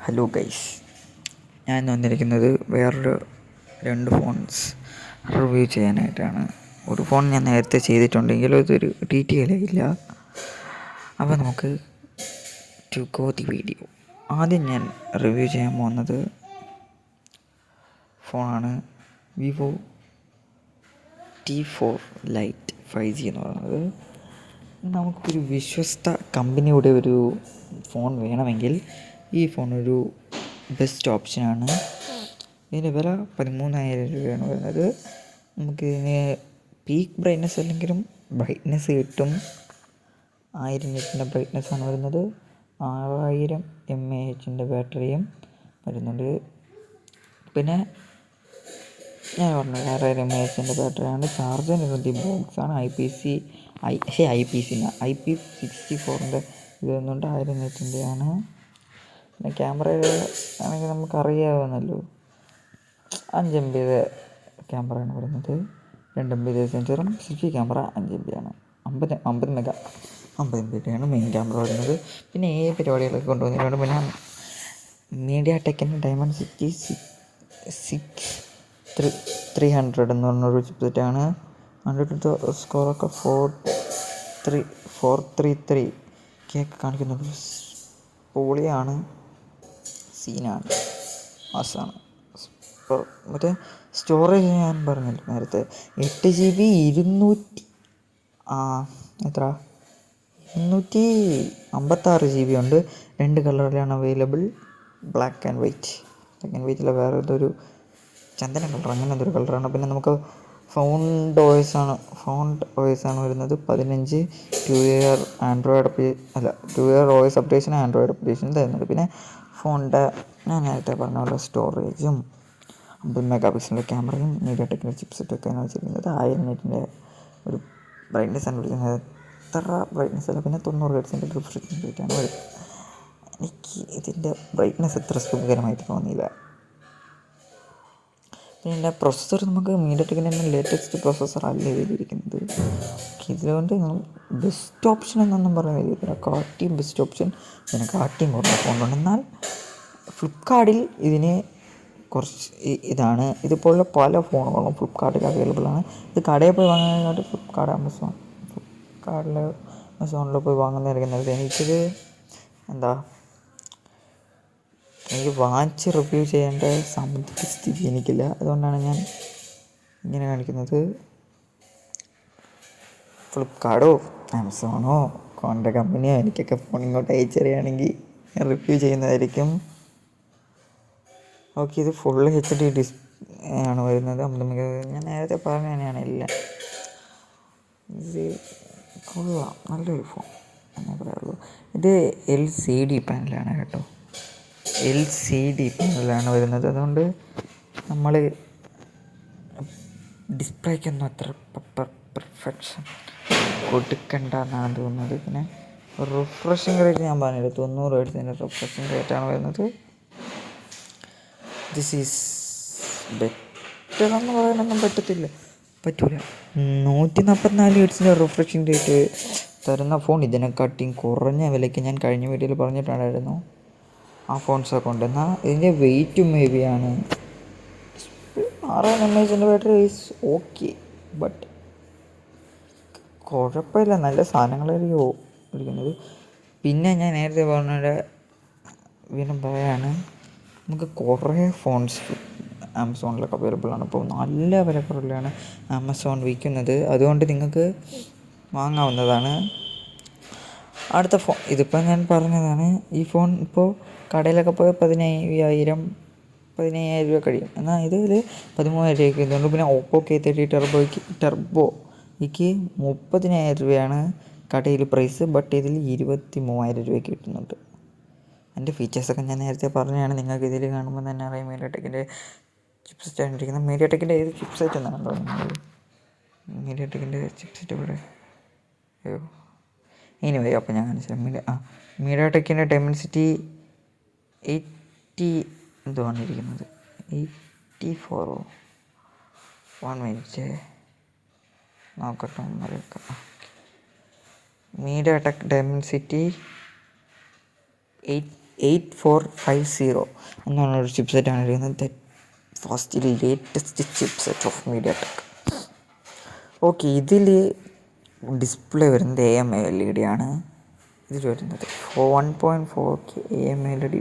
Hello guys, ഞാൻ വന്നിരിക്കുന്നത് വേറൊരു 2 ഫോൺസ് റിവ്യൂ ചെയ്യാനായിട്ടാണ്. ഒരു ഫോൺ ഞാൻ നേരത്തെ ചെയ്തിട്ടുണ്ടെങ്കിലും ഇതൊരു ഡീറ്റെയിൽ ആയില്ല. അപ്പോൾ നമുക്ക് ടു ഗോ ദി വീഡിയോ. ആദ്യം ഞാൻ റിവ്യൂ ചെയ്യാൻ പോകുന്നത് ഫോണാണ് വിവോ T4 ലൈറ്റ് 5G എന്ന് പറയുന്നത്. നമുക്കൊരു വിശ്വസ്ത കമ്പനിയുടെ ഒരു ഫോൺ വേണമെങ്കിൽ ഈ ഫോൺ ഒരു ബെസ്റ്റ് ഓപ്ഷനാണ്. ഇതിൻ്റെ വില 13,000 രൂപയാണ് വരുന്നത്. നമുക്കിതിന് പീക്ക് ബ്രൈറ്റ്നസ് അല്ലെങ്കിലും ബ്രൈറ്റ്നസ് കിട്ടും. 1000 നിറ്റിൻ്റെ ബ്രൈറ്റ്നസ്സാണ് വരുന്നത്. 6000 mAh ബാറ്ററിയും വരുന്നുണ്ട്. പിന്നെ ഞാൻ പറഞ്ഞു 6000 mAh ബാറ്ററിയാണ്. ചാർജർ ഇരുപത്തി ബോക്സാണ്. IP64 ഇത് വരുന്നുണ്ട്. 1000 നിറ്റിൻ്റെയാണ്. പിന്നെ ക്യാമറ ആണെങ്കിൽ നമുക്കറിയാവുന്നല്ലോ, 5 MB ക്യാമറയാണ് വരുന്നത്. 2 MB സെൻസറും. സെൽഫി ക്യാമറ 5 MB ആണ്. 50 MBയുടെയാണ് മെയിൻ ക്യാമറ വരുന്നത്. പിന്നെ പരിപാടികളൊക്കെ കൊണ്ടുവന്നിട്ടുണ്ട്. പിന്നെ മീഡിയാടെക്കിൻ്റെ ഡയമൻസിറ്റി 6300 എന്ന് പറഞ്ഞൊരു ചിപ്സെറ്റാണ്. 100 സ്കോറൊക്കെ 433 കേക്ക് കാണിക്കുന്നത്. പൊളിയാണ്, സീനാണ്, മാസാണ്. മറ്റേ സ്റ്റോറേജ് ഞാൻ പറഞ്ഞല്ലോ നേരത്തെ, 8GB 256 GB ഉണ്ട്. 2 കളറിലാണ് അവൈലബിൾ. ബ്ലാക്ക് ആൻഡ് വൈറ്റിൽ വേറെ ഏതൊരു ചന്ദന കളർ, അങ്ങനെ എന്തൊരു കളറാണ്. പിന്നെ നമുക്ക് ഫൗണ്ട് OS ആണ് വരുന്നത്. 15 2 year OS updation, Android updation തരുന്നുണ്ട്. പിന്നെ ഫോണിൻ്റെ ഞാൻ നേരത്തെ പറഞ്ഞ പോലെ സ്റ്റോറേജും 50 MP ക്യാമറയും മീഡിയാടെക്കിൻ്റെ ചിപ്സെറ്റൊക്കെയാണ് വെച്ചിരിക്കുന്നത്. 1000 നിറ്റിൻ്റെ ഒരു ബ്രൈറ്റ്നസ്സാണ് വിളിക്കുന്നത്. എത്ര ബ്രൈറ്റ്നസ് അല്ല. പിന്നെ 90 Hz റിഫ്രഷ് റേറ്റാണ് വരുന്നത്. എനിക്ക് ഇതിൻ്റെ ബ്രൈറ്റ്നസ് എത്ര സുഖകരമായിട്ട് തോന്നിയില്ല. പിന്നെ ഇതിൻ്റെ പ്രൊസസ്സർ നമുക്ക് മീഡിയാടെക്കിൻ്റെ തന്നെ ലേറ്റസ്റ്റ് പ്രൊസസ്സറല്ല ഇതിലിരിക്കുന്നത്. ഇതുകൊണ്ട് ബെസ്റ്റ് ഓപ്ഷൻ എന്നൊന്നും പറയാൻ കഴിയില്ല. കാട്ടിയും ബെസ്റ്റ് ഓപ്ഷൻ, ഇതിനെ കാട്ടിയും കുറഞ്ഞ ഫോണുണ്ട്. എന്നാൽ ഫ്ലിപ്കാർട്ടിൽ ഇതിന് കുറച്ച് ഇതാണ്. ഇതുപോലുള്ള പല ഫോണുകളും ഫ്ലിപ്കാർട്ടിൽ അവൈലബിളാണ്. ഇത് കടയിൽ പോയി വാങ്ങുന്നതിനായിട്ട് ആമസോണിൽ പോയി വാങ്ങുന്നതായിരിക്കും നല്ലത്. എനിക്ക് വാങ്ങിച്ച് റിവ്യൂ ചെയ്യേണ്ട സാമ്പത്തിക സ്ഥിതി എനിക്കില്ല. അതുകൊണ്ടാണ് ഞാൻ ഇങ്ങനെ കാണിക്കുന്നത്. ഫ്ലിപ്കാർട്ടോ ആമസോണോ കോണ്ട കമ്പനിയോ എനിക്കൊക്കെ ഫോൺ ഇങ്ങോട്ട് അയച്ചറിയുകയാണെങ്കിൽ ഞാൻ റിവ്യൂ ചെയ്യുന്നതായിരിക്കും. ഓക്കെ, ഇത് ഫുൾ HD ആണ് വരുന്നത്. 50 MP. ഞാൻ നേരത്തെ പറഞ്ഞ തന്നെയാണ് എല്ലാം. ഇത് കൊള്ളാം, നല്ലൊരു ഫോൺ എന്നേ പറയുള്ളൂ. ഇത് LCD പാനലാണ് കേട്ടോ. LCD പാനലാണ് വരുന്നത്. അതുകൊണ്ട് നമ്മൾ ഡിസ്പ്ലേക്കൊന്നും അത്ര പെർഫെക്ഷൻ കൊടുക്കണ്ട എന്നാണ് തോന്നുന്നത്. പിന്നെ റിഫ്രഷിങ് റേറ്റ് ഞാൻ പറഞ്ഞില്ല, 90 Hz റിഫ്രഷിങ് റേറ്റാണ് വരുന്നത്. ദിസ് ഈസ് ബെറ്റർ എന്ന് പറയാനൊന്നും പറ്റൂല. 144 Hz റിഫ്രഷിങ് റേറ്റ് തരുന്ന ഫോൺ ഇതിനെക്കാട്ടിയും കുറഞ്ഞ വിലയ്ക്ക് ഞാൻ കഴിഞ്ഞ വീഡിയോയിൽ പറഞ്ഞിട്ടുണ്ടായിരുന്നു ആ ഫോൺസൊക്കെ ഉണ്ട്. എന്നാൽ ഇതിൻ്റെ വെയിറ്റും ഹെവിയാണ്. 6000 mAh battery is okay, but കുഴപ്പമില്ല, നല്ല സാധനങ്ങളായിരിക്കും ഇരിക്കുന്നത്. പിന്നെ ഞാൻ നേരത്തെ പറഞ്ഞ വീണ്ടും പറയാണ്, നമുക്ക് കുറേ ഫോൺസ് ആമസോണിലൊക്കെ അവൈലബിളാണ്. ഇപ്പോൾ നല്ല വിലക്കുറവിലാണ് ആമസോൺ വിൽക്കുന്നത്. അതുകൊണ്ട് നിങ്ങൾക്ക് വാങ്ങാവുന്നതാണ്. അടുത്ത ഫോൺ ഇതിപ്പോൾ ഞാൻ പറഞ്ഞതാണ്. ഈ ഫോൺ ഇപ്പോൾ കടയിലൊക്കെ പോയി 15,000 രൂപ കഴിയും. എന്നാൽ ഇതിൽ 13,000 രൂപയ്ക്ക് ഇതുണ്ട്. പിന്നെ ഓപ്പോ K30 ടർബോയ്ക്ക് 30,000 രൂപയാണ് കടയിൽ പ്രൈസ്. ബട്ട് ഇതിൽ 23,000 രൂപയ്ക്ക് കിട്ടുന്നുണ്ട്. എൻ്റെ ഫീച്ചേഴ്സൊക്കെ ഞാൻ നേരത്തെ പറഞ്ഞതാണ്. നിങ്ങൾക്ക് ഇതിൽ കാണുമ്പോൾ തന്നെ അറിയാം മീഡിയാടെക്കിൻ്റെ ചിപ്സെറ്റാണ് ഇരിക്കുന്നത്. മീഡിയാടെക്കിൻ്റെ ഏത് ചിപ്സെറ്റ് എന്നാണ് തോന്നുന്നത്. മീഡിയാടെക്കിൻ്റെ ചിപ്സെറ്റ് ഇവിടെ ഇനി വരും. അപ്പോൾ ഞാൻ കാണിച്ചാൽ മീഡിയാടെക്കിൻ്റെ ഡയമൻസിറ്റി 80 എന്തുവാണ് ഇരിക്കുന്നത്, 84 1 മിനിറ്റ് നോക്കട്ടെ. മീഡിയാടെക് ഡയമൻസിറ്റി 8450 എന്നാണ് ഒരു ചിപ്സെറ്റാണ് ഇരിക്കുന്നത്. First latest chipset of MediaTek. Okay, ഇതിൽ ഡിസ്പ്ലേ വരുന്നത് AMOLED ആണ്. ഇതിൽ വരുന്നത് 1.4K AMOLED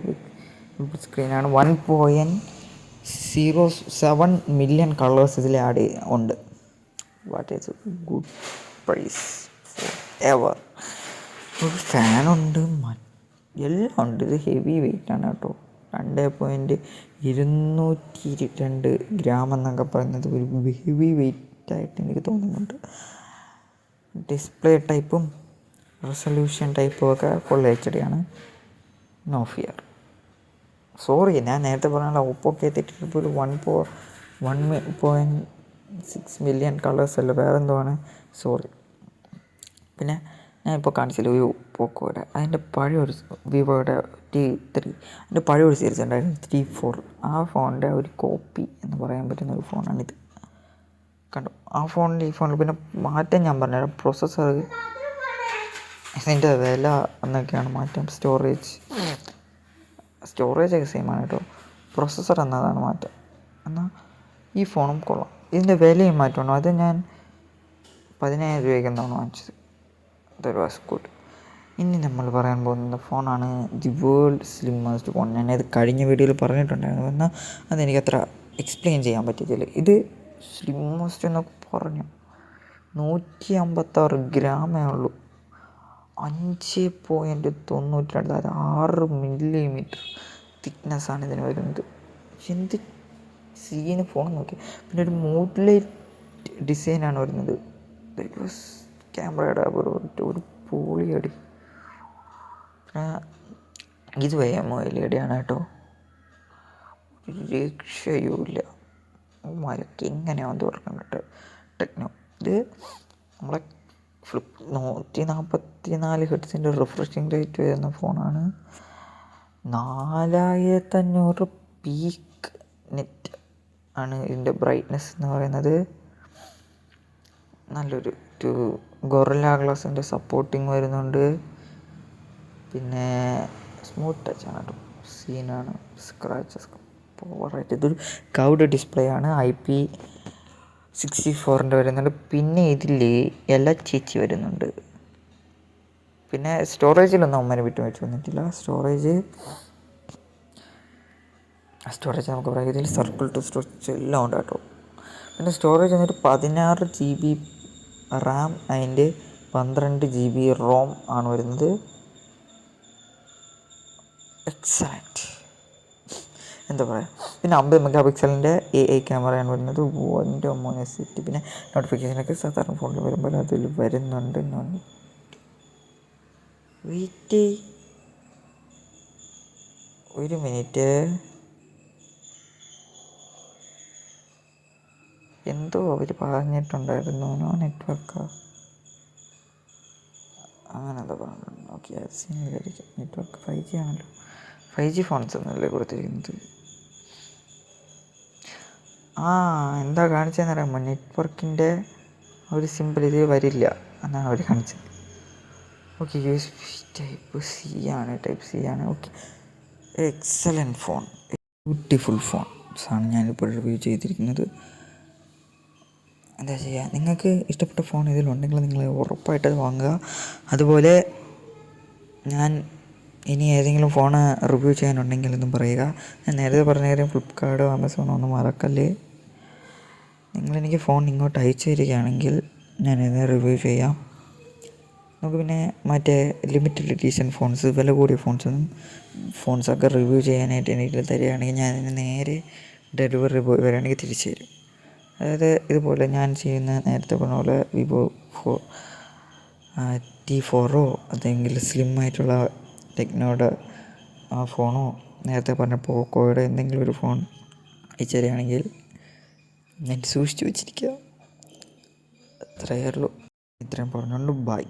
സ്ക്രീനാണ്. 1.07 മില്യൺ കളേഴ്സ് ഇതിൽ ആഡ് ഉണ്ട്. What is good price for ever. ഒരു ഫാനുണ്ട്, എല്ലാം ഉണ്ട്. ഇത് ഹെവി വെയിറ്റാണ് കേട്ടോ. 2.202 ഗ്രാം എന്നൊക്കെ പറയുന്നത് ഒരു ഹെവി വെയിറ്റായിട്ട് എനിക്ക് തോന്നുന്നുണ്ട്. ഡിസ്പ്ലേ ടൈപ്പും റെസൊല്യൂഷൻ ടൈപ്പും ഒക്കെ ഫുൾ HD ആണ്. No fear. സോറി, ഞാൻ നേരത്തെ പറഞ്ഞ ഓപ്പോ K33 ഒരു 1.6 മില്യൺ കളേഴ്സ് അല്ല, വേറെ എന്തോ ആണ്. സോറി. പിന്നെ ഞാൻ ഇപ്പോൾ കാണിച്ചില്ല ഒരു പോക്കോയുടെ, അതിൻ്റെ പഴയൊരു വിവോയുടെ T3, അതിൻ്റെ പഴയൊരു സീരീസ് ഉണ്ടായിരുന്നു 3-4. ആ ഫോണിൻ്റെ ഒരു കോപ്പി എന്ന് പറയാൻ പറ്റുന്ന ഒരു ഫോണാണിത്. കണ്ടു ആ ഫോണിൽ ഈ ഫോണിൽ. പിന്നെ മാറ്റം ഞാൻ പറഞ്ഞുതരാം. പ്രോസസ്സർ, ഇതിൻ്റെ വില എന്നൊക്കെയാണ് മാറ്റം. സ്റ്റോറേജൊക്കെ സെയിമാണ് കേട്ടോ. പ്രോസസ്സർ എന്നതാണ് മാറ്റം. എന്നാൽ ഈ ഫോണും കൊള്ളാം. ഇതിൻ്റെ വിലയും മാറ്റമുണ്ടോ? അത് ഞാൻ 10,000 രൂപയ്ക്ക് എന്താണ് വാങ്ങിച്ചത്. That was good. ഇനി നമ്മൾ പറയാൻ പോകുന്ന ഫോണാണ് ദി വേൾഡ് സ്ലിമ്മസ്റ്റ് ഫോൺ. ഞാനത് കഴിഞ്ഞ വീഡിയോയിൽ പറഞ്ഞിട്ടുണ്ടായിരുന്നു, എന്നാൽ അതെനിക്കത്ര എക്സ്പ്ലെയിൻ ചെയ്യാൻ പറ്റിയില്ല. ഇത് സ്ലിമ്മസ്റ്റ് എന്നൊക്കെ പറഞ്ഞു 156 ഗ്രാമേ ഉള്ളൂ. 5.92, അതായത് 6 മില്ലിമീറ്റർ തിക്നെസ്സാണ് ഇതിന് വരുന്നത്. എന്ത് സീന് ഫോൺ നോക്കി. പിന്നെ ഒരു മൂഡ്ലൈറ്റ് ഡിസൈനാണ് വരുന്നത്. ക്യാമറയുടെ ഒരു പൊളിയടി. പിന്നെ ഇത് AMOLED ആണ് കേട്ടോ. ഒരു രക്ഷയുമില്ല. മരക്ക് എങ്ങനെയാണെന്ന് തുറക്കുന്നുണ്ട് ടെക്നോ. ഇത് നമ്മളെ 144 ഹെർട്സിൻ്റെ റിഫ്രഷിങ് റേറ്റ് വരുന്ന ഫോണാണ്. 4500 പീക്ക് നെറ്റ് ആണ് ഇതിൻ്റെ ബ്രൈറ്റ്നെസ് എന്ന് പറയുന്നത്. നല്ലൊരു ഗൊറില്ല ഗ്ലാസിൻ്റെ സപ്പോർട്ടിങ് വരുന്നുണ്ട്. പിന്നെ സ്മൂത്ത് ടച്ചാണ് കേട്ടോ. സീനാണ്. സ്ക്രാച്ചസ് പവറായിട്ട്. ഇതൊരു കൗഡ് ഡിസ്പ്ലേ ആണ്. IP64 വരുന്നുണ്ട്. പിന്നെ ഇതിൽ LHD വരുന്നുണ്ട്. പിന്നെ സ്റ്റോറേജിലൊന്നും അമ്മനെ വിട്ടു വന്നിട്ടില്ല. സ്റ്റോറേജ് നമുക്ക് പറയാം. ഇതിൽ സർക്കിൾ ടു സ്റ്റോറേജ് എല്ലാം ഉണ്ട് കേട്ടോ. പിന്നെ സ്റ്റോറേജ് വന്നിട്ട് 16 GB റാം, അതിൻ്റെ 12 GB റോം ആണ് വരുന്നത്. എക്സലൻറ്റ്, എന്താ പറയുക. പിന്നെ 50 മെഗാ പിക്സലിൻ്റെ AI ക്യാമറയാണ് വരുന്നത്. എൻ്റെ മോനെ സെറ്റ്. പിന്നെ നോട്ടിഫിക്കേഷനൊക്കെ സാധാരണ ഫോണിൽ വരുമ്പോൾ അതിൽ വരുന്നുണ്ട്. വെയിറ്റ് ഒരു മിനിറ്റ്. എന്തോ അവർ പറഞ്ഞിട്ടുണ്ടായിരുന്നു. നോ നെറ്റ്വർക്കാ അങ്ങനെ എന്താ പറഞ്ഞിട്ടുണ്ട്. ഓക്കെ, സീനിലായിരിക്കും. നെറ്റ്വർക്ക് 5G ആണല്ലോ. 5G ഫോൺസ് ഒന്നുമല്ലേ കൊടുത്തിരിക്കുന്നത്. എന്താ കാണിച്ചതെന്ന് അറിയാമോ? നെറ്റ്വർക്കിൻ്റെ ഒരു സിമ്പിൾ ഇത് വരില്ല എന്നാണ് അവർ കാണിച്ചത്. ഓക്കെ, USB ടൈപ്പ് സി ആണ്. ഓക്കെ, എക്സലൻറ്റ് ഫോൺ, ബ്യൂട്ടിഫുൾ ഫോൺസാണ് ഞാനിപ്പോൾ റിവ്യൂ ചെയ്തിരിക്കുന്നത്. എന്താ ചെയ്യുക, നിങ്ങൾക്ക് ഇഷ്ടപ്പെട്ട ഫോൺ ഇതിലുണ്ടെങ്കിൽ നിങ്ങൾ ഉറപ്പായിട്ട് അത് വാങ്ങുക. അതുപോലെ ഞാൻ ഇനി ഏതെങ്കിലും ഫോൺ റിവ്യൂ ചെയ്യാനുണ്ടെങ്കിൽ എന്നും പറയുക. ഞാൻ നേരത്തെ പറഞ്ഞ കാര്യം ഫ്ലിപ്കാർട്ടോ ആമസോണോ ഒന്നും മറക്കല്ലേ. നിങ്ങളെനിക്ക് ഫോൺ ഇങ്ങോട്ട് അയച്ചു തരികയാണെങ്കിൽ ഞാനത് റിവ്യൂ ചെയ്യാം. നമുക്ക് പിന്നെ മറ്റേ ലിമിറ്റഡ് എഡിഷൻ ഫോൺസ്, വില കൂടിയ ഫോൺസൊക്കെ റിവ്യൂ ചെയ്യാനായിട്ട് എനിക്ക് തരികയാണെങ്കിൽ ഞാനതിന് നേരെ ഡെലിവറി ബോയ് വരികയാണെങ്കിൽ തിരിച്ചു തരും. അതായത് ഇതുപോലെ ഞാൻ ചെയ്യുന്ന നേരത്തെ പറഞ്ഞ പോലെ വിവോ T4 അല്ലെങ്കിൽ സ്ലിം ആയിട്ടുള്ള ടെക്നോയുടെ ആ ഫോണോ നേരത്തെ പറഞ്ഞ പോക്കോയുടെ എന്തെങ്കിലും ഒരു ഫോൺ അയച്ചു തരികയാണെങ്കിൽ ഞാൻ സൂക്ഷിച്ചു വെച്ചിരിക്കുക. അത്രയേ ഉള്ളൂ. ഇത്രയും പറഞ്ഞുകൊണ്ട് ബൈ.